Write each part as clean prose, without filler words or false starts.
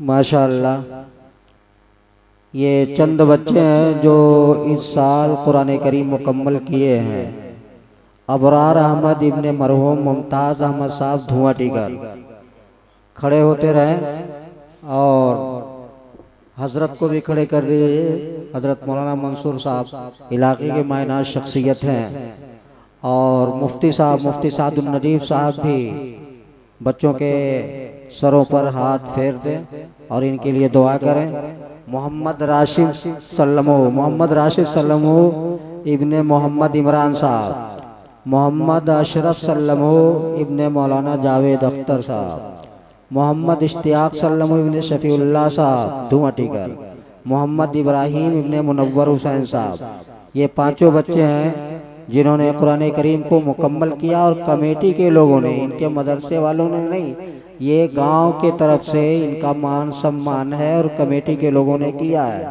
माशाअल्लाह। ये चंद बच्चे हैं जो इस साल कुरान करीम मुकम्मल किए हैं। अबरार अहमद इब्ने मरहूम मुमताज़ अहमद साहब धुआं टीकर खड़े होते रहें और हजरत को भी खड़े कर दीजिए। हजरत मौलाना मंसूर साहब इलाके के मायनाज शख्सियत हैं और मुफ्ती सादुल नजीब साहब भी बच्चों के सरों पर हाथ फेर दें और इनके लिए दुआ करें। मोहम्मद राशिद सल्लमो इब्ने मोहम्मद इमरान साहब, मोहम्मद अशरफ सल्लमो इब्ने मौलाना जावेद अख्तर साहब, मोहम्मद इश्तियाक सल्लमो इब्ने शफीउल्लाह साहब धुआं टीकर, मोहम्मद इब्राहिम इब्ने मुनव्वर हुसैन साहब। ये पांचों बच्चे हैं जिन्होंने कुरान करीम को मुकम्मल किया और कमेटी के लोगों ने, इनके मदरसे वालों ने नहीं, ये गांव के तरफ से इनका मान सम्मान है और कमेटी के लोगों ने किया है।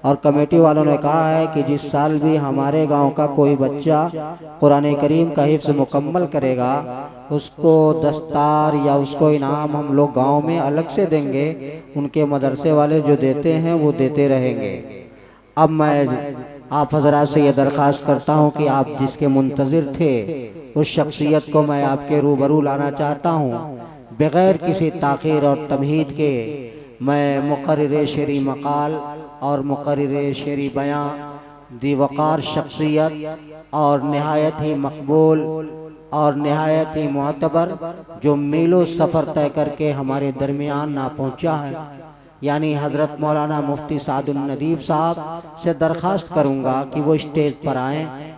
और कमेटी वालों ने कहा है कि जिस साल भी हमारे गांव का कोई बच्चा कुरान करीम का हिफ्ज़ मुकम्मल करेगा उसको दस्तार या उसको इनाम हम लोग गांव में अलग से देंगे। उनके मदरसे वाले जो देते हैं वो देते रहेंगे। अब मैं आप हजरात से यह दरख्वास्त करता हूँ कि आप जिसके मुंतज़िर थे उस शख्सियत को मैं आपके रूबरू लाना चाहता हूँ। बग़ैर किसी ताख़ीर और तमहीद के मैं मुक़र्रिर शेरी मक़ाल और मुक़र्रिर शेरी बयां दीवकार शख्सियत और नहायत ही मकबूल और नहायत ही मुअतबर जो मीलों सफ़र तय करके हमारे दरमियान ना पहुँचा है, यानी हज़रत मौलाना मुफ्ती सादुल नदीफ साहब से दरख्वास्त करूँगा कि वो स्टेज पर आएँ